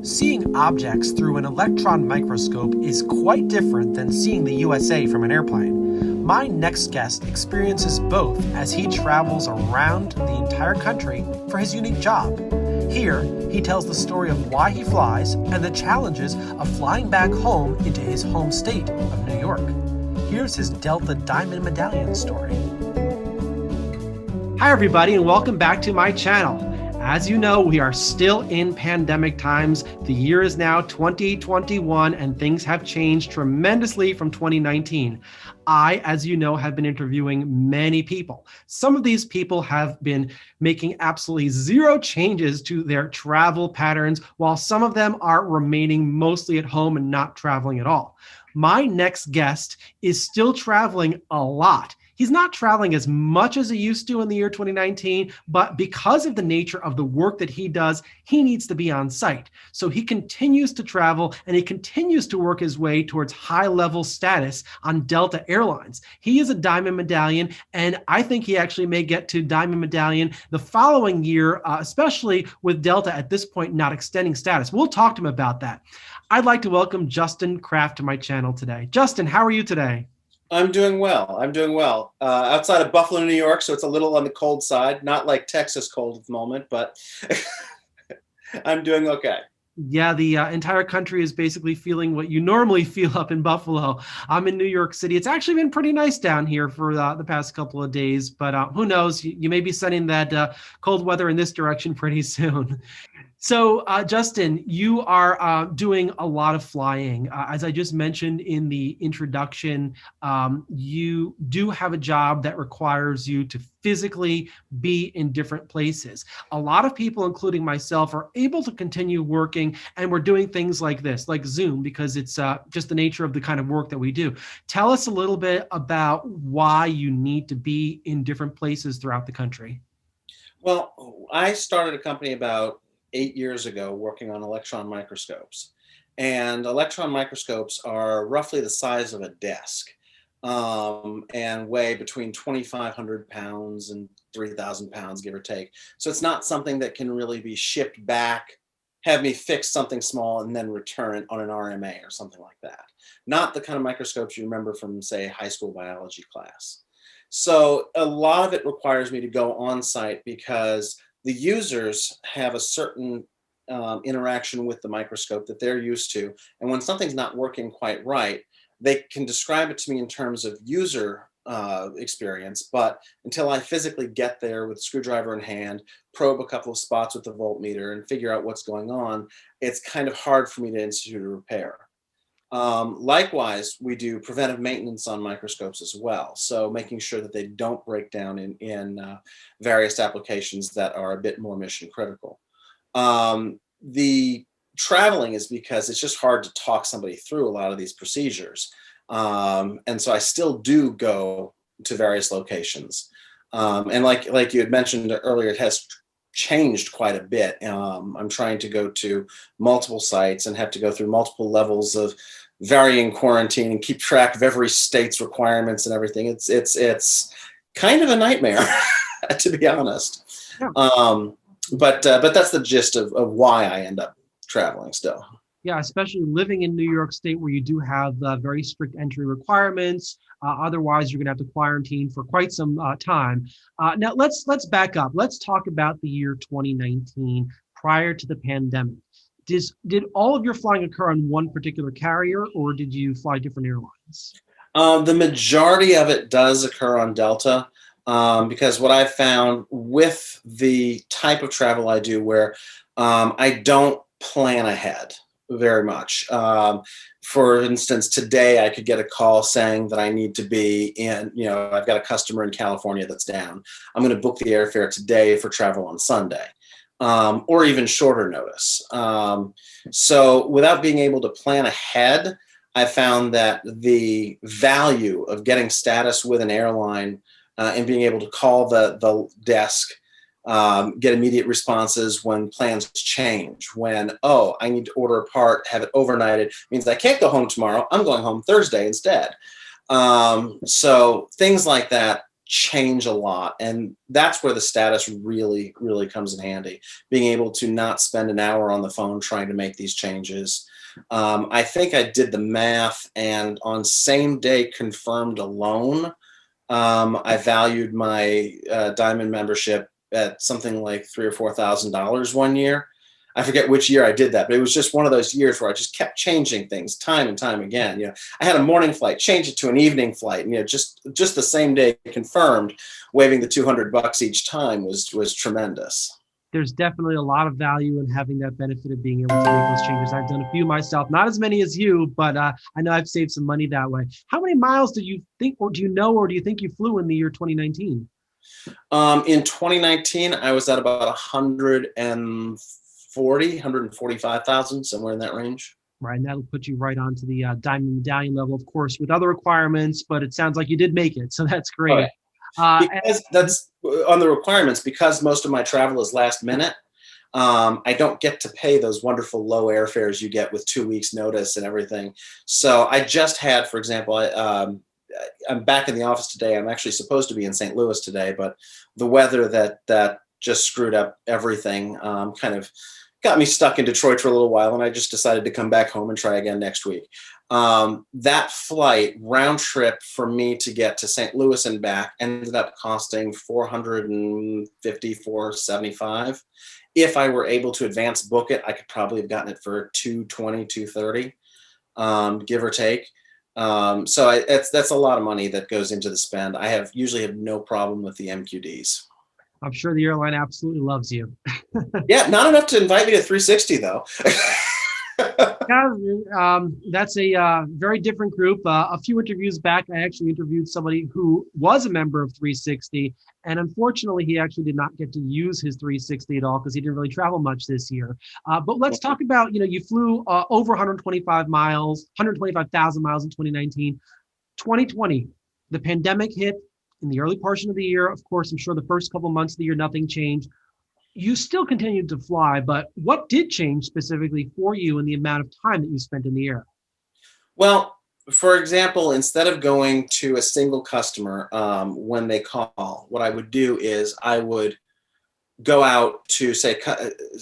Seeing objects through an electron microscope is quite different than seeing the USA from an airplane. My next guest experiences both as he travels around the entire country for his unique job. Here, he tells the story of why he flies and the challenges of flying back home into his home state of New York. Here's his Delta Diamond Medallion story. Hi everybody, and welcome back to my channel. As you know, we are still in pandemic times. The year is now 2021 and things have changed tremendously from 2019. I, as you know, have been interviewing many people. Some of these people have been making absolutely zero changes to their travel patterns, while some of them are remaining mostly at home and not traveling at all. My next guest is still traveling a lot. He's not traveling as much as he used to in the year 2019, but because of the nature of the work that he does, he needs to be on site. So he continues to travel and he continues to work his way towards high-level status on Delta Airlines. He is a Diamond Medallion, and I think he actually may get to Diamond Medallion the following year, especially with Delta at this point not extending status. We'll talk to him about that. I'd like to welcome Justin Kraft to my channel today. Justin, how are you today? I'm doing well. Outside of Buffalo, New York, so it's a little on the cold side. Not like Texas cold at the moment, but I'm doing okay. Yeah, the entire country is basically feeling what you normally feel up in Buffalo. I'm in New York City. It's actually been pretty nice down here for the past couple of days, but who knows? You may be sending that cold weather in this direction pretty soon. So, Justin, you are doing a lot of flying. As I just mentioned in the introduction, you do have a job that requires you to physically be in different places. A lot of people, including myself, are able to continue working, and we're doing things like this, like Zoom, because it's just the nature of the kind of work that we do. Tell us a little bit about why you need to be in different places throughout the country. Well, I started a company about 8 years ago working on electron microscopes. And electron microscopes are roughly the size of a desk and weigh between 2,500 pounds and 3,000 pounds, give or take. So it's not something that can really be shipped back, have me fix something small and then return it on an RMA or something like that. Not the kind of microscopes you remember from, say, high school biology class. So a lot of it requires me to go on site because the users have a certain interaction with the microscope that they're used to. And when something's not working quite right, they can describe it to me in terms of user experience. But until I physically get there with a screwdriver in hand, probe a couple of spots with the voltmeter and figure out what's going on, it's kind of hard for me to institute a repair. Likewise, we do preventive maintenance on microscopes as well. So making sure that they don't break down in various applications that are a bit more mission critical. The traveling is because it's just hard to talk somebody through a lot of these procedures. And so I still do go to various locations. And like you had mentioned earlier, it has changed quite a bit. I'm trying to go to multiple sites and have to go through multiple levels of varying quarantine and keep track of every state's requirements and everything. It's kind of a nightmare, to be honest. Yeah. But that's the gist of why I end up traveling still. Yeah, especially living in New York State where you do have very strict entry requirements. Otherwise, you're going to have to quarantine for quite some time. Now, let's back up. Let's talk about the year 2019 prior to the pandemic. Did all of your flying occur on one particular carrier, or did you fly different airlines? The majority of it does occur on Delta because what I've found with the type of travel I do where I don't plan ahead very much. For instance, today I could get a call saying that I need to be in, I've got a customer in California that's down. I'm going to book the airfare today for travel on Sunday. Or even shorter notice. So without being able to plan ahead, I found that the value of getting status with an airline and being able to call the desk, get immediate responses when plans change, when, oh, I need to order a part, have it overnighted, means I can't go home tomorrow, I'm going home Thursday instead. So things like that change a lot. And that's where the status really, really comes in handy, being able to not spend an hour on the phone trying to make these changes. I think I did the math, and on same day confirmed alone, I valued my Diamond membership at something like $3,000 or $4,000 one year. I forget which year I did that, but it was just one of those years where I just kept changing things time and time again. I had a morning flight, change it to an evening flight, and just the same day confirmed, waiving the $200 each time was tremendous. There's definitely a lot of value in having that benefit of being able to make those changes. I've done a few myself, not as many as you, but I know I've saved some money that way. How many miles do you think, or do you think you flew in the year 2019? In 2019, I was at about 145,000, somewhere in that range. Right, and that'll put you right onto the Diamond Medallion level, of course, with other requirements, but it sounds like you did make it, so that's great. Okay. Because that's on the requirements, because most of my travel is last minute, I don't get to pay those wonderful low airfares you get with 2 weeks notice and everything. So I just had, for example, I'm back in the office today. I'm actually supposed to be in St. Louis today, but the weather that just screwed up everything kind of got me stuck in Detroit for a little while, and I just decided to come back home and try again next week. That flight round trip for me to get to St. Louis and back ended up costing $450, $475. If I were able to advance book it, I could probably have gotten it for $220, $230, give or take. So that's a lot of money that goes into the spend. I usually have no problem with the MQDs. I'm sure the airline absolutely loves you. Yeah, not enough to invite me to 360 though. Yeah, that's a very different group. A few interviews back, I actually interviewed somebody who was a member of 360, and unfortunately, he actually did not get to use his 360 at all because he didn't really travel much this year. But let's talk about, you flew over 125,000 miles in 2019. 2020, the pandemic hit in the early portion of the year. Of course, I'm sure the first couple months of the year, nothing changed. You still continued to fly, but what did change specifically for you in the amount of time that you spent in the air? Well, for example, instead of going to a single customer when they call, what I would do is I would go out to say,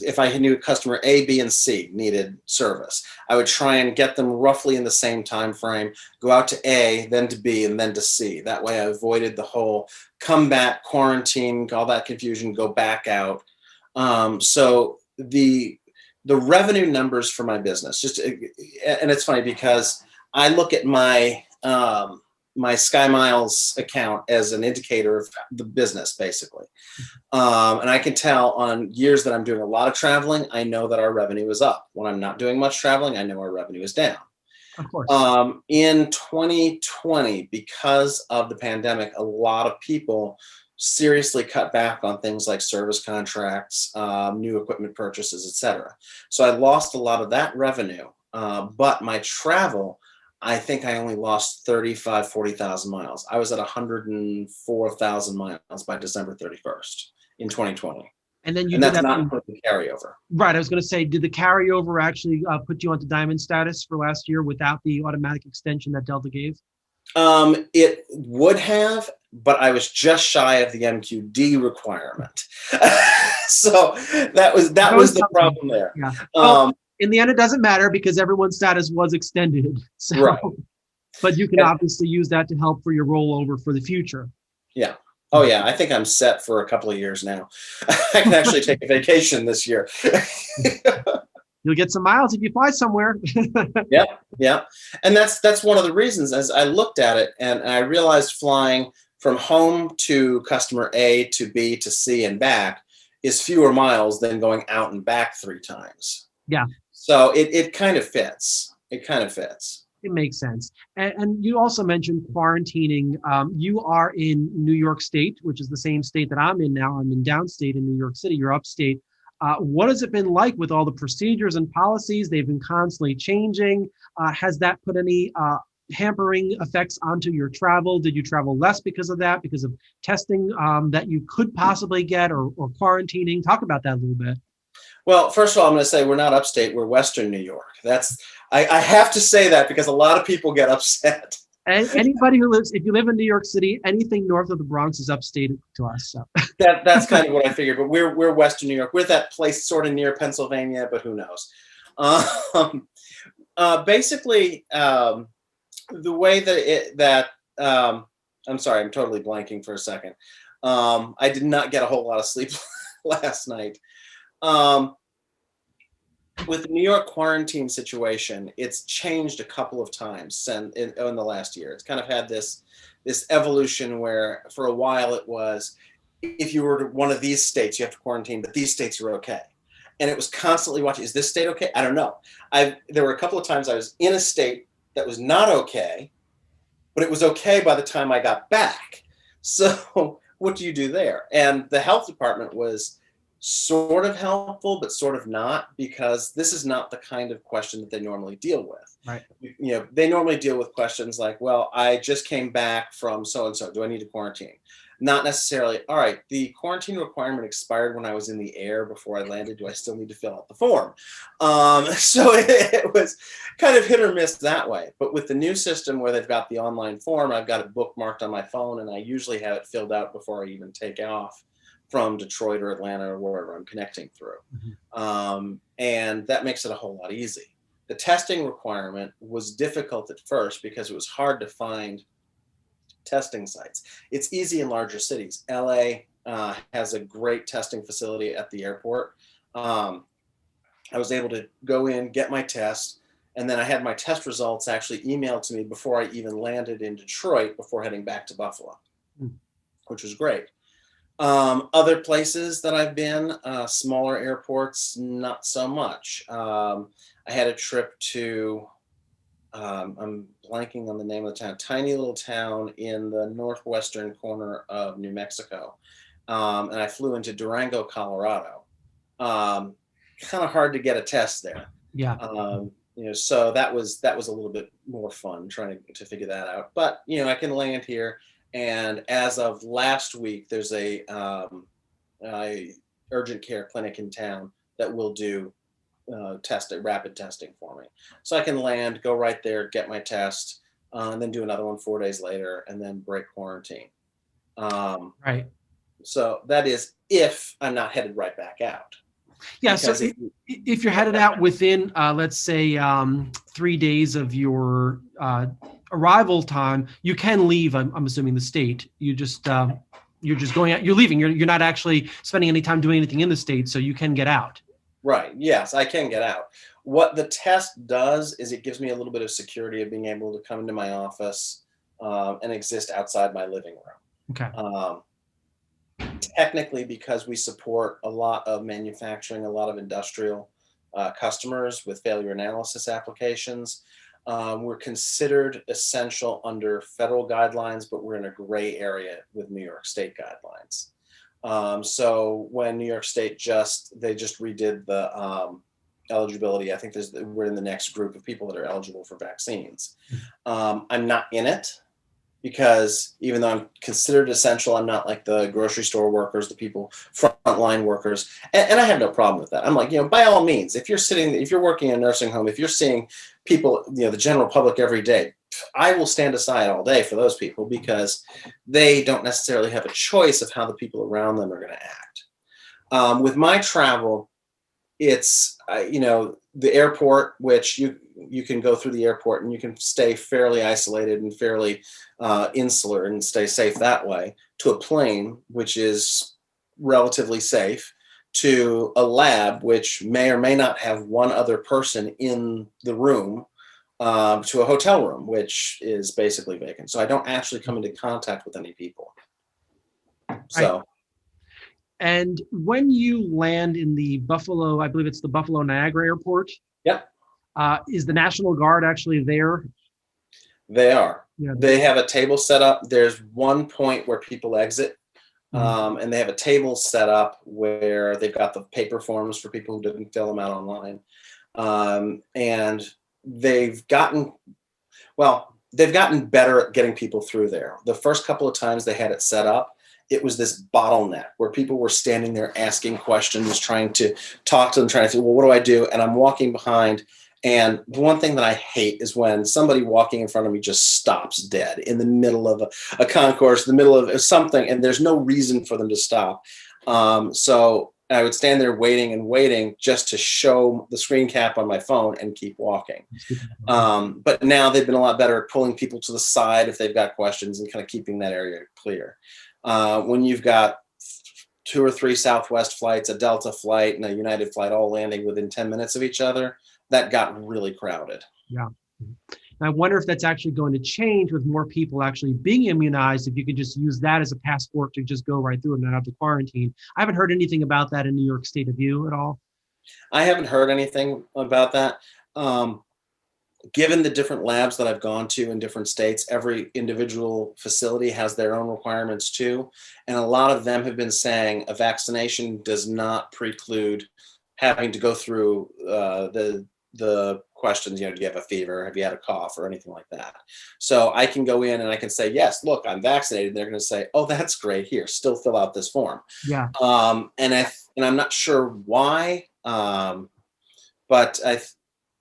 if I knew customer A, B, and C needed service, I would try and get them roughly in the same time frame, go out to A, then to B, and then to C. That way I avoided the whole come back, quarantine, all that confusion, go back out. So the revenue numbers for my business, and it's funny because I look at my my Sky Miles account as an indicator of the business, basically. And I can tell on years that I'm doing a lot of traveling, I know that our revenue is up. When I'm not doing much traveling, I know our revenue is down. Of course. In 2020, because of the pandemic, a lot of people seriously cut back on things like service contracts, new equipment purchases, etc. So I lost a lot of that revenue, but my travel, I think I only lost 35, 40,000 miles. I was at 104,000 miles by December 31st in 2020. And then that's not including carryover. Right. I was going to say, did the carryover actually put you onto Diamond status for last year without the automatic extension that Delta gave? It would have, but I was just shy of the MQD requirement. So that was the problem there. Yeah. Well, in the end, it doesn't matter because everyone's status was extended. So, right. But you can obviously use that to help for your rollover for the future. Yeah. Oh yeah. I think I'm set for a couple of years now. I can actually take a vacation this year. You'll get some miles if you fly somewhere. Yeah. And that's one of the reasons, as I looked at it and I realized flying from home to customer A to B to C and back is fewer miles than going out and back 3 times. Yeah. So it kind of fits. It makes sense. And you also mentioned quarantining. You are in New York State, which is the same state that I'm in now. I'm in downstate in New York City. You're upstate. What has it been like with all the procedures and policies? They've been constantly changing. Has that put any hampering effects onto your travel? Did you travel less because of that, because of testing that you could possibly get or quarantining? Talk about that a little bit. Well, first of all, I'm going to say we're not upstate. We're Western New York. I have to say that because a lot of people get upset. Anybody who lives, if you live in New York City, anything north of the Bronx is upstate to us. So. That's kind of what I figured, but we're Western New York. We're that place sort of near Pennsylvania, but who knows? Basically, the way I'm sorry, I'm totally blanking for a second. I did not get a whole lot of sleep last night. With the New York quarantine situation, it's changed a couple of times in the last year. It's kind of had this evolution where for a while it was, if you were to one of these states, you have to quarantine, but these states are okay. And it was constantly watching, is this state okay? I don't know. There were a couple of times I was in a state that was not okay, but it was okay by the time I got back. So what do you do there? And the health department was sort of helpful, but sort of not, because this is not the kind of question that they normally deal with. Right. They normally deal with questions like, well, I just came back from so-and-so. Do I need to quarantine? Not necessarily, all right, the quarantine requirement expired when I was in the air before I landed. Do I still need to fill out the form? So it was kind of hit or miss that way. But with the new system where they've got the online form, I've got it bookmarked on my phone, and I usually have it filled out before I even take off from Detroit or Atlanta or wherever I'm connecting through. Mm-hmm. And that makes it a whole lot easy. The testing requirement was difficult at first because it was hard to find testing sites. It's easy in larger cities. LA has a great testing facility at the airport. I was able to go in, get my test, and then I had my test results actually emailed to me before I even landed in Detroit before heading back to Buffalo, which was great. Other places that I've been, smaller airports, not so much. I had a trip to, I'm blanking on the name of the town, tiny little town in the northwestern corner of New Mexico. And I flew into Durango, Colorado. Kind of hard to get a test there. Yeah. So that was a little bit more fun trying to figure that out. But, I can land here. And as of last week, there's a urgent care clinic in town that will do rapid testing for me. So I can land, go right there, get my test, and then do another one 4 days later, and then break quarantine. Right. So that is if I'm not headed right back out. Yeah. So if you're headed out within, let's say, 3 days of your arrival time, you can leave. I'm assuming the state. You're just going out. You're leaving. You're not actually spending any time doing anything in the state, so you can get out. Right. Yes, I can get out. What the test does is it gives me a little bit of security of being able to come into my office and exist outside my living room. Okay. Technically, because we support a lot of manufacturing, a lot of industrial customers with failure analysis applications, we're considered essential under federal guidelines, but we're in a gray area with New York State guidelines. So when New York State they just redid the eligibility, I think we're in the next group of people that are eligible for vaccines. I'm not in it because even though I'm considered essential, I'm not like the grocery store workers, the people, frontline workers. And I have no problem with that. I'm like, by all means, if you're working in a nursing home, if you're seeing people, the general public every day, I will stand aside all day for those people because they don't necessarily have a choice of how the people around them are going to act. With my travel, it's, the airport, which you can go through the airport and you can stay fairly isolated and fairly insular and stay safe that way, to a plane, which is relatively safe, to a lab, which may or may not have one other person in the room, to a hotel room, which is basically vacant. So I don't actually come into contact with any people. So. Right. And when you land in the Buffalo, I believe it's the Buffalo Niagara Airport. Yep. Is the National Guard actually there? They are. Yeah. They have a table set up. There's one point where people exit. And they have a table set up where they've got the paper forms for people who didn't fill them out online. And they've gotten better at getting people through there. The first couple of times they had it set up, it was this bottleneck where people were standing there asking questions, trying to talk to them, trying to say, well, what do I do? And I'm walking behind And the one thing that I hate is when somebody walking in front of me just stops dead in the middle of a concourse, the middle of something, and there's no reason for them to stop. So I would stand there waiting and waiting just to show the screen cap on my phone and keep walking. But now they've been a lot better at pulling people to the side if they've got questions and kind of keeping that area clear. When you've got 2 or 3 Southwest flights, a Delta flight, and a United flight all landing within 10 minutes of each other, that got really crowded. Yeah. I wonder if that's actually going to change with more people actually being immunized, if you could just use that as a passport to just go right through and not have to quarantine. I haven't heard anything about that in New York State. Have you at all? I haven't heard anything about that. Given the different labs that I've gone to in different states, every individual facility has their own requirements too. And a lot of them have been saying a vaccination does not preclude having to go through the questions, do you have a fever? Have you had a cough or anything like that? So I can go in and I can say, yes, look, I'm vaccinated. And they're going to say, oh, that's great. Here, still fill out this form. Yeah. And I'm not sure why, but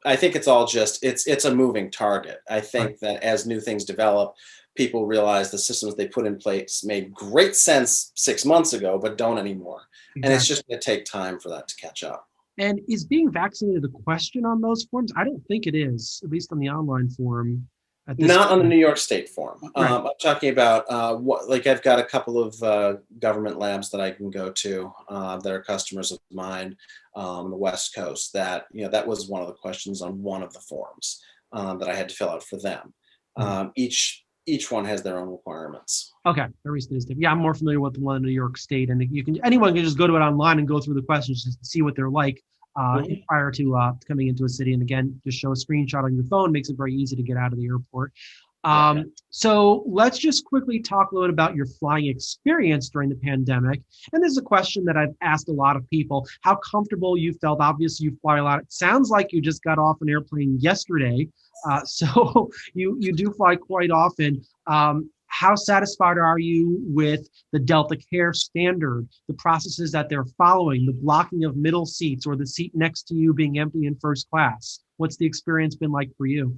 I think it's all just, it's a moving target. I think that as new things develop, people realize the systems they put in place made great sense 6 months ago, but don't anymore. Exactly. And it's just going to take time for that to catch up. And is being vaccinated a question on those forms? I don't think it is, at least on the online form. Not on the New York State form. Right. I'm talking about I've got a couple of government labs that I can go to that are customers of mine on the West Coast. That that was one of the questions on one of the forms that I had to fill out for them. Each one has their own requirements. Okay, very specific. Yeah, I'm more familiar with the one in New York State, and anyone can just go to it online and go through the questions just to see what they're like prior to coming into a city. And again, just show a screenshot on your phone, makes it very easy to get out of the airport. So let's just quickly talk a little bit about your flying experience during the pandemic. And this is a question that I've asked a lot of people: how comfortable you felt. Obviously, you fly a lot. It sounds like you just got off an airplane yesterday. So you do fly quite often. How satisfied are you with the Delta Care standard, the processes that they're following, the blocking of middle seats or the seat next to you being empty in first class? What's the experience been like for you?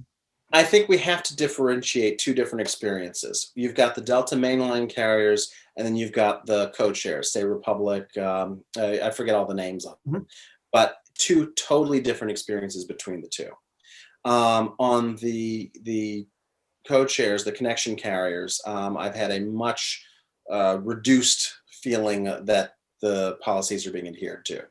I think we have to differentiate 2 different experiences. You've got the Delta mainline carriers, and then you've got the code-shares, say Republic, I forget all the names of them, but 2 totally different experiences between the 2. On the code shares, the connection carriers, I've had a much reduced feeling that the policies are being adhered to.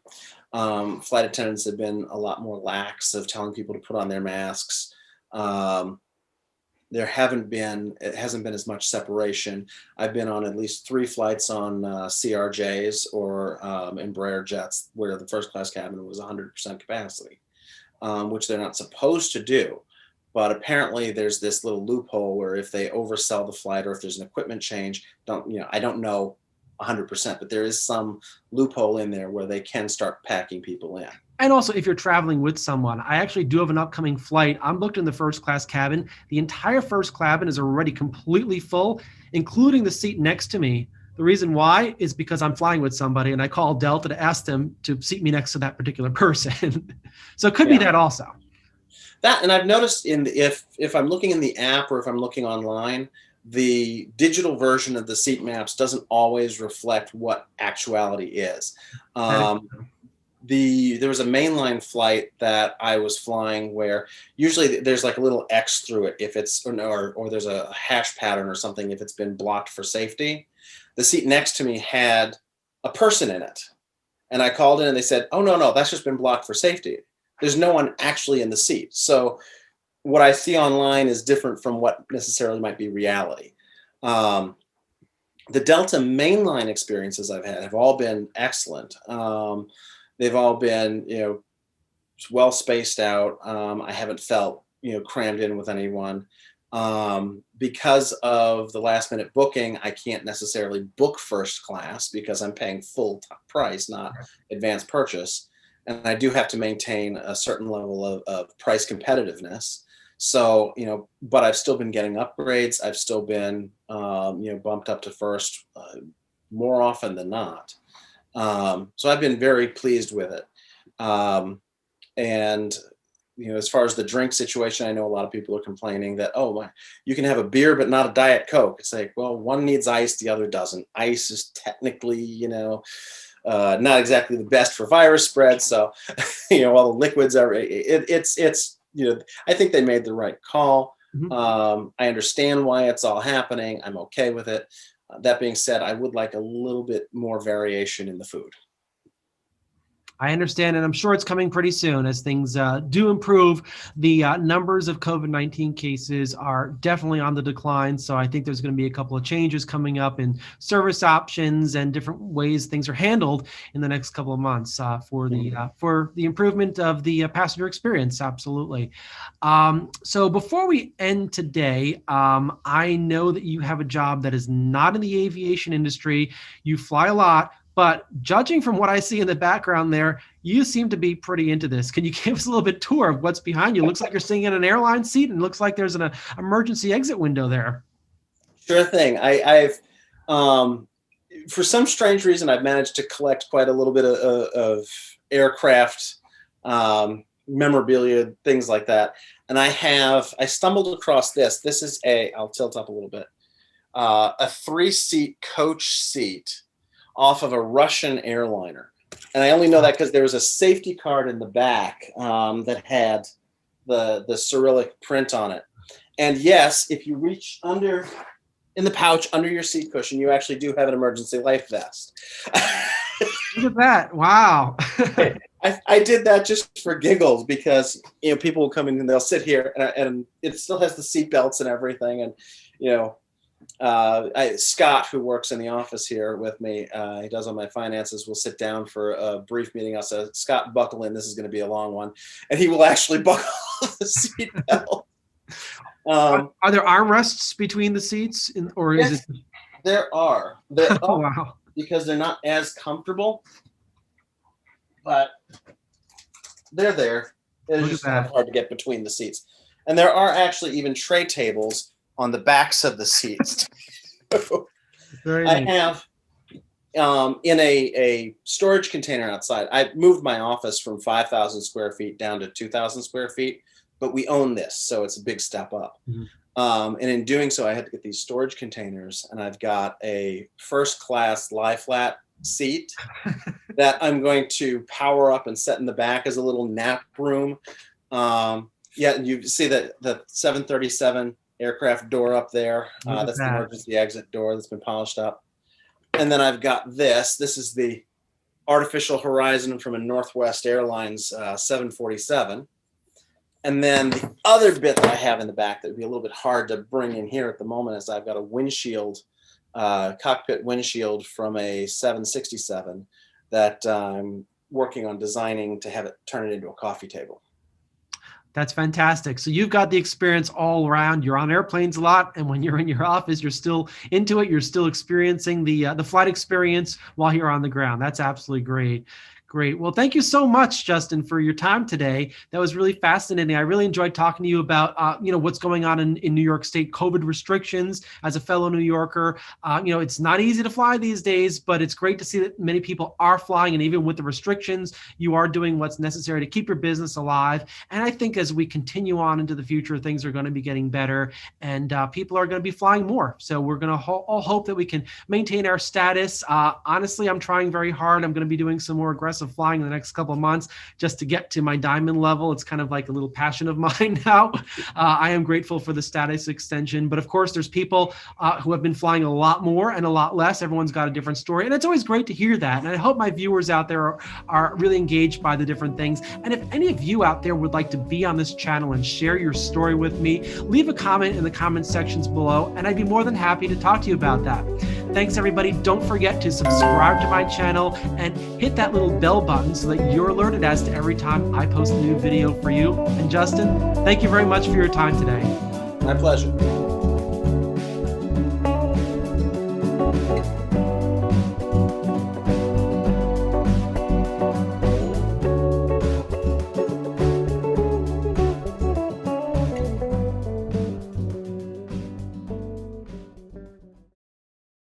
Flight attendants have been a lot more lax of telling people to put on their masks. It hasn't been as much separation. I've been on at least 3 flights on CRJs or Embraer jets where the first class cabin was 100% capacity, which they're not supposed to do. But apparently there's this little loophole where if they oversell the flight or if there's an equipment change, I don't know 100%, but there is some loophole in there where they can start packing people in. And also, if you're traveling with someone, I actually do have an upcoming flight. I'm booked in the first class cabin. The entire first cabin is already completely full, including the seat next to me. The reason why is because I'm flying with somebody, and I called Delta to ask them to seat me next to that particular person. So it could be that also. That, and I've noticed if I'm looking in the app or if I'm looking online, the digital version of the seat maps doesn't always reflect what actuality is. There was a mainline flight that I was flying where usually there's like a little X through it if it's or there's a hash pattern or something if it's been blocked for safety. The seat next to me had a person in it, and I called in and they said, "Oh no, that's just been blocked for safety. There's no one actually in the seat." So what I see online is different from what necessarily might be reality. The Delta mainline experiences I've had have all been excellent. They've all been, well spaced out. I haven't felt, crammed in with anyone. Because of the last minute booking, I can't necessarily book first class because I'm paying full price, not advanced purchase. And I do have to maintain a certain level of price competitiveness. So, but I've still been getting upgrades. I've still been, bumped up to first more often than not. So I've been very pleased with it. And as far as the drink situation, I know a lot of people are complaining that, oh, you can have a beer, but not a Diet Coke. It's like, well, one needs ice, the other doesn't. Ice is technically, not exactly the best for virus spread. So, while the liquids are, I think they made the right call. Mhm. I understand why it's all happening. I'm okay with it. That being said, I would like a little bit more variation in the food. I understand, and I'm sure it's coming pretty soon as things do improve. The numbers of COVID-19 cases are definitely on the decline, so I think there's going to be a couple of changes coming up in service options and different ways things are handled in the next couple of months for the improvement of the passenger experience. Absolutely. So before we end today, I know that you have a job that is not in the aviation industry. You fly a lot. But judging from what I see in the background there, you seem to be pretty into this. Can you give us a little bit tour of what's behind you? It looks like you're sitting in an airline seat and looks like there's an emergency exit window there. Sure thing. I've for some strange reason, I've managed to collect quite a little bit of aircraft memorabilia, things like that. And I stumbled across this. This is I'll tilt up a little bit, a 3-seat coach seat off of a Russian airliner. And I only know that because there was a safety card in the back that had the Cyrillic print on it. And yes, if you reach in the pouch under your seat cushion, you actually do have an emergency life vest. Look at that. Wow. I did that just for giggles because, people will come in and they'll sit here and it still has the seat belts and everything. And, Scott, who works in the office here with me, he does all my finances, will sit down for a brief meeting. I'll say, Scott, buckle in. This is going to be a long one. And he will actually buckle the seat belt. Are there armrests between the seats or yes, is it? There are. Oh, wow. Because they're not as comfortable, but they're there. It's just kind of hard to get between the seats. And there are actually even tray tables on the backs of the seats. I have in a storage container outside. I moved my office from 5,000 square feet down to 2,000 square feet, but we own this, so it's a big step up. And in doing so, I had to get these storage containers, and I've got a first-class lie-flat seat that I'm going to power up and set in the back as a little nap room. And you see the 737 aircraft door up there. That's the emergency exit door that's been polished up. And then I've got this. This is the artificial horizon from a Northwest Airlines 747. And then the other bit that I have in the back that would be a little bit hard to bring in here at the moment is I've got a windshield, cockpit windshield from a 767 that I'm working on designing to have it turn it into a coffee table. That's fantastic. So you've got the experience all around. You're on airplanes a lot, and when you're in your office, you're still into it. You're still experiencing the flight experience while you're on the ground. That's absolutely great. Great. Well, thank you so much, Justin, for your time today. That was really fascinating. I really enjoyed talking to you about, what's going on in New York State, COVID restrictions. As a fellow New Yorker, it's not easy to fly these days, but it's great to see that many people are flying. And even with the restrictions, you are doing what's necessary to keep your business alive. And I think as we continue on into the future, things are going to be getting better and people are going to be flying more. So we're going to all hope that we can maintain our status. Honestly, I'm trying very hard. I'm going to be doing some more aggressive flying in the next couple of months just to get to my diamond level. It's kind of like a little passion of mine now. I am grateful for the status extension, but of course there's people who have been flying a lot more and a lot less. Everyone's got a different story, and it's always great to hear that. And I hope my viewers out there are really engaged by the different things. And if any of you out there would like to be on this channel and share your story with me, leave a comment in the comment sections below, and I'd be more than happy to talk to you about that. Thanks, everybody. Don't forget to subscribe to my channel and hit that little bell button so that you're alerted as to every time I post a new video for you. And Justin, thank you very much for your time today. My pleasure.